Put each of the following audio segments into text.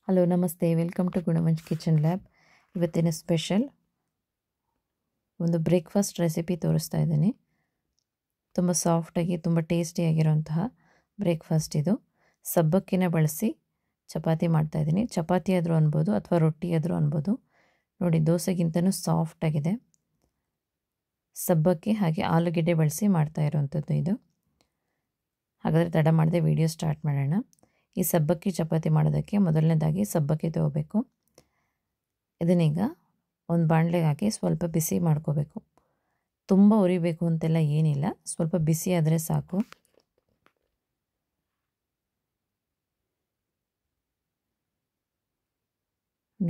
Hello ನಮಸ್ತೆ, welcome to ಗುಣವಂಶ್ kitchen lab. ಇವತ್ತಿನ special ಒಂದು ಬ್ರೇಕ್ಫಾಸ್ಟ್ ರೆಸಿಪಿ ತೋರಿಸ್ತಾ ಇದ್ದೀನಿ. ತುಂಬ ಸಾಫ್ಟಾಗಿ ತುಂಬ ಟೇಸ್ಟಿಯಾಗಿರೋಂತಹ ಬ್ರೇಕ್ಫಾಸ್ಟ್ ಇದು. ಸಬ್ಬಕ್ಕಿನ ಬಳಸಿ ಚಪಾತಿ ಮಾಡ್ತಾಯಿದ್ದೀನಿ. ಚಪಾತಿ ಆದರೂ ಅನ್ಬೋದು ಅಥವಾ ರೊಟ್ಟಿ ಆದರೂ ಅನ್ಬೋದು. ನೋಡಿ, ದೋಸೆಗಿಂತನೂ ಸಾಫ್ಟಾಗಿದೆ. ಸಬ್ಬಕ್ಕಿ ಹಾಗೆ ಆಲೂಗೆಡ್ಡೆ ಬಳಸಿ ಮಾಡ್ತಾ ಇರೋವಂಥದ್ದು ಇದು. ಹಾಗಾದರೆ ತಡ ಮಾಡದೆ ವಿಡಿಯೋ ಸ್ಟಾರ್ಟ್ ಮಾಡೋಣ. ಈ ಸಬ್ಬಕ್ಕಿ ಚಪಾತಿ ಮಾಡೋದಕ್ಕೆ ಮೊದಲನೇದಾಗಿ ಸಬ್ಬಕ್ಕಿ ತೊಗೋಬೇಕು. ಇದನ್ನೀಗ ಒಂದು ಬಾಣಲೆಗೆ ಹಾಕಿ ಸ್ವಲ್ಪ ಬಿಸಿ ಮಾಡ್ಕೋಬೇಕು. ತುಂಬ ಉರಿಬೇಕು ಅಂತೆಲ್ಲ ಏನಿಲ್ಲ, ಸ್ವಲ್ಪ ಬಿಸಿ ಆದರೆ ಸಾಕು.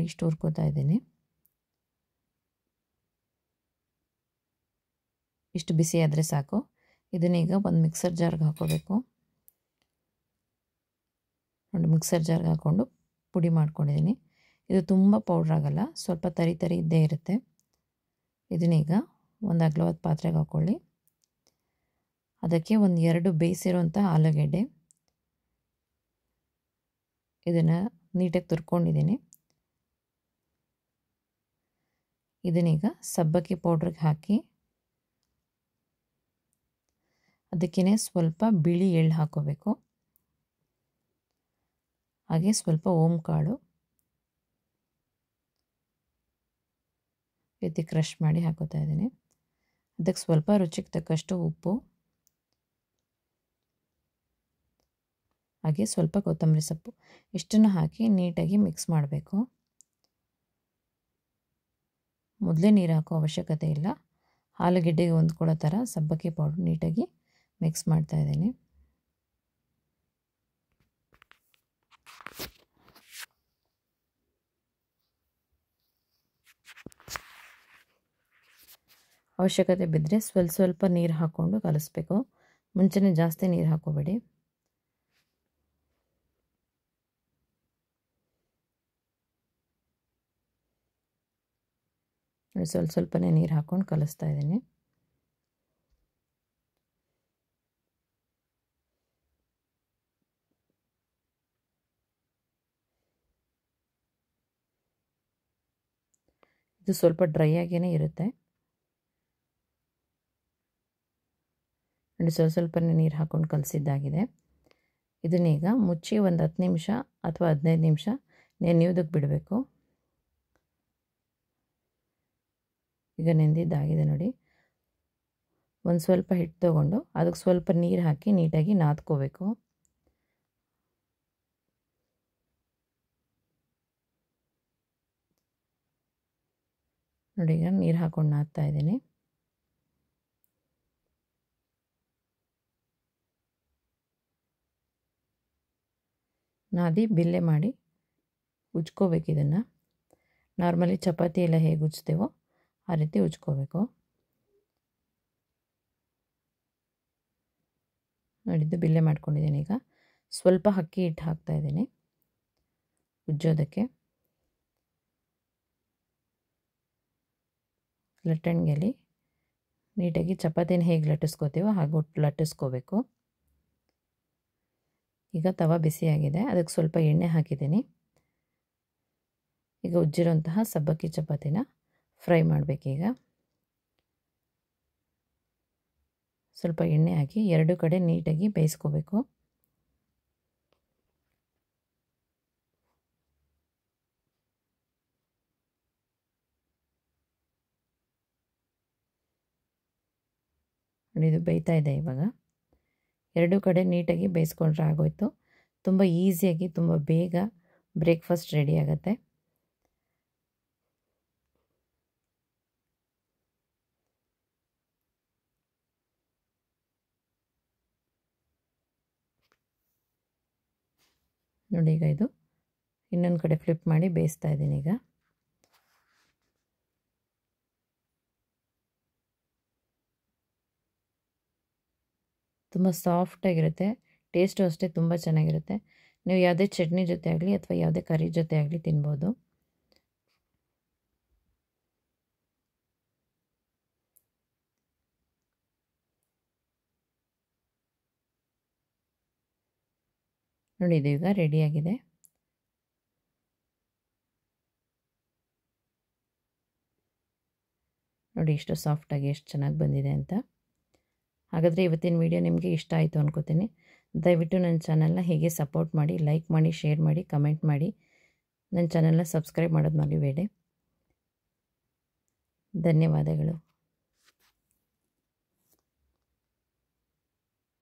ಇಷ್ಟು ಹುರ್ಕೋತಾ ಇದ್ದೀನಿ. ಇಷ್ಟು ಬಿಸಿ ಆದರೆ ಸಾಕು. ಇದನ್ನೀಗ ಒಂದು ಮಿಕ್ಸರ್ ಜಾರ್ಗೆ ಹಾಕೋಬೇಕು. ನೋಡಿ, ಮಿಕ್ಸರ್ ಜಾರ್ಗೆ ಹಾಕ್ಕೊಂಡು ಪುಡಿ ಮಾಡ್ಕೊಂಡಿದ್ದೀನಿ. ಇದು ತುಂಬ ಪೌಡ್ರ್ ಆಗಲ್ಲ, ಸ್ವಲ್ಪ ತರಿ ತರಿ ಇದ್ದೇ ಇರುತ್ತೆ. ಇದನ್ನೀಗ ಒಂದು ಅಗಲವಾದ ಪಾತ್ರೆಗೆ ಹಾಕ್ಕೊಳ್ಳಿ. ಅದಕ್ಕೆ ಒಂದು 2 ಬೇಯಿಸಿರೋಂಥ ಆಲೂಗೆಡ್ಡೆ, ಇದನ್ನು ನೀಟಾಗಿ ತುರ್ಕೊಂಡಿದ್ದೀನಿ. ಇದನ್ನೀಗ ಸಬ್ಬಕ್ಕಿ ಪೌಡ್ರಿಗೆ ಹಾಕಿ ಅದಕ್ಕೇ ಸ್ವಲ್ಪ ಬಿಳಿ ಎಳ್ಳು ಹಾಕೋಬೇಕು. ಹಾಗೆ ಸ್ವಲ್ಪ ಓಂಕಾಳು ರೀತಿ ಕ್ರಷ್ ಮಾಡಿ ಹಾಕೋತಾ ಇದ್ದೀನಿ. ಅದಕ್ಕೆ ಸ್ವಲ್ಪ ರುಚಿಗೆ ತಕ್ಕಷ್ಟು ಉಪ್ಪು, ಹಾಗೆ ಸ್ವಲ್ಪ ಕೊತ್ತಂಬರಿ ಸೊಪ್ಪು, ಇಷ್ಟನ್ನು ಹಾಕಿ ನೀಟಾಗಿ ಮಿಕ್ಸ್ ಮಾಡಬೇಕು. ಮೊದಲೇ ನೀರು ಹಾಕೋ ಅವಶ್ಯಕತೆ ಇಲ್ಲ. ಆಲೂಗೆಡ್ಡೆಗೆ ಹೊಂದ್ಕೊಳ್ಳೋ ಥರ ಸಬ್ಬಕ್ಕಿ ಪೌಡ್ರ್ ನೀಟಾಗಿ ಮಿಕ್ಸ್ ಮಾಡ್ತಾ ಇದ್ದೀನಿ. ಅವಶ್ಯಕತೆ ಬಿದ್ದರೆ ಸ್ವಲ್ಪ ನೀರು ಹಾಕ್ಕೊಂಡು ಕಲಿಸ್ಬೇಕು. ಮುಂಚೆನೇ ಜಾಸ್ತಿ ನೀರು ಹಾಕೋಬೇಡಿ. ಸ್ವಲ್ಪನೇ ನೀರು ಹಾಕ್ಕೊಂಡು ಕಲಿಸ್ತಾ ಇದ್ದೀನಿ. ಇದು ಸ್ವಲ್ಪ ಡ್ರೈ ಆಗೇ ಇರುತ್ತೆ. ನೋಡಿ, ಸ್ವಲ್ಪನೇ ನೀರು ಹಾಕ್ಕೊಂಡು ಕಲಸಿದ್ದಾಗಿದೆ. ಇದನ್ನೀಗ ಮುಚ್ಚಿ ಒಂದು 10 ನಿಮಿಷ ಅಥವಾ 15 ನಿಮಿಷ ನೆನೆಯೋದಕ್ಕೆ ಬಿಡಬೇಕು. ಈಗ ನೆಂದಿದ್ದಾಗಿದೆ ನೋಡಿ. ಒಂದು ಸ್ವಲ್ಪ ಹಿಟ್ಟು ತೊಗೊಂಡು ಅದಕ್ಕೆ ಸ್ವಲ್ಪ ನೀರು ಹಾಕಿ ನೀಟಾಗಿ ನಾದ್ಕೋಬೇಕು. ನೋಡಿ, ಈಗ ನೀರು ಹಾಕ್ಕೊಂಡು ನಾದ್ತಾ ಇದ್ದೀನಿ. ನಾದಿ ಬಿಲ್ಲೆ ಮಾಡಿ ಉಜ್ಕೋಬೇಕು. ಇದನ್ನು ನಾರ್ಮಲಿ ಚಪಾತಿ ಎಲ್ಲ ಹೇಗೆ ಉಜ್ತೇವೋ ಆ ರೀತಿ ಉಜ್ಕೋಬೇಕು. ನೋಡಿದ್ದು ಬಿಲ್ಲೆ ಮಾಡ್ಕೊಂಡಿದ್ದೀನಿ. ಈಗ ಸ್ವಲ್ಪ ಅಕ್ಕಿ ಹಿಟ್ಟು ಹಾಕ್ತಾಯಿದ್ದೀನಿ ಉಜ್ಜೋದಕ್ಕೆ. ಲಟ್ಟಣಿಗೆಯಲ್ಲಿ ನೀಟಾಗಿ ಚಪಾತಿನ ಹೇಗೆ ಲಟ್ಟಿಸ್ಕೋತೀವೋ ಹಾಗೆ ಲಟ್ಟಿಸ್ಕೋಬೇಕು. ಈಗ ತವ ಬಿಸಿಯಾಗಿದೆ, ಅದಕ್ಕೆ ಸ್ವಲ್ಪ ಎಣ್ಣೆ ಹಾಕಿದ್ದೀನಿ. ಈಗ ಉಜ್ಜಿರೋಂತಹ ಸಬ್ಬಕ್ಕಿ ಚಪಾತಿನ ಫ್ರೈ ಮಾಡಬೇಕೀಗ. ಸ್ವಲ್ಪ ಎಣ್ಣೆ ಹಾಕಿ 2 ಕಡೆ ನೀಟಾಗಿ ಬೇಯಿಸ್ಕೋಬೇಕು. ನೋಡಿ, ಇದು ಬೇಯ್ತಾ ಇದೆ. ಇವಾಗ 2 ಕಡೆ ನೀಟಾಗಿ ಬೇಯಿಸ್ಕೊಂಡ್ರೆ ಆಗೋಯ್ತು. ತುಂಬ ಈಸಿಯಾಗಿ ತುಂಬ ಬೇಗ ಬ್ರೇಕ್ಫಾಸ್ಟ್ ರೆಡಿ ಆಗುತ್ತೆ. ನೋಡಿ, ಈಗ ಇದು ಇನ್ನೊಂದು ಕಡೆ ಫ್ಲಿಪ್ ಮಾಡಿ ಬೇಯಿಸ್ತಾ ಇದ್ದೀನಿ. ಈಗ ತುಂಬ ಸಾಫ್ಟಾಗಿರುತ್ತೆ, ಟೇಸ್ಟು ಅಷ್ಟೇ ತುಂಬ ಚೆನ್ನಾಗಿರುತ್ತೆ. ನೀವು ಯಾವುದೇ ಚಟ್ನಿ ಜೊತೆ ಆಗಲಿ ಅಥವಾ ಯಾವುದೇ ಕರಿ ಜೊತೆ ಆಗಲಿ ತಿನ್ಬೋದು. ನೋಡಿ, ಇದು ಈಗ ರೆಡಿಯಾಗಿದೆ. ನೋಡಿ ಎಷ್ಟು ಸಾಫ್ಟಾಗಿ ಎಷ್ಟು ಚೆನ್ನಾಗಿ ಬಂದಿದೆ ಅಂತ. ಹಾಗಾದರೆ ಇವತ್ತಿನ ವಿಡಿಯೋ ನಿಮಗೆ ಇಷ್ಟ ಆಯಿತು ಅನ್ಕೋತೀನಿ. ದಯವಿಟ್ಟು ನನ್ನ ಚಾನಲ್ನ ಹೀಗೆ ಸಪೋರ್ಟ್ ಮಾಡಿ, ಲೈಕ್ ಮಾಡಿ, ಶೇರ್ ಮಾಡಿ, ಕಮೆಂಟ್ ಮಾಡಿ. ನನ್ನ ಚಾನಲ್ನ ಸಬ್ಸ್ಕ್ರೈಬ್ ಮಾಡೋದು ಮರಿಬೇಡಿ. ಧನ್ಯವಾದಗಳು.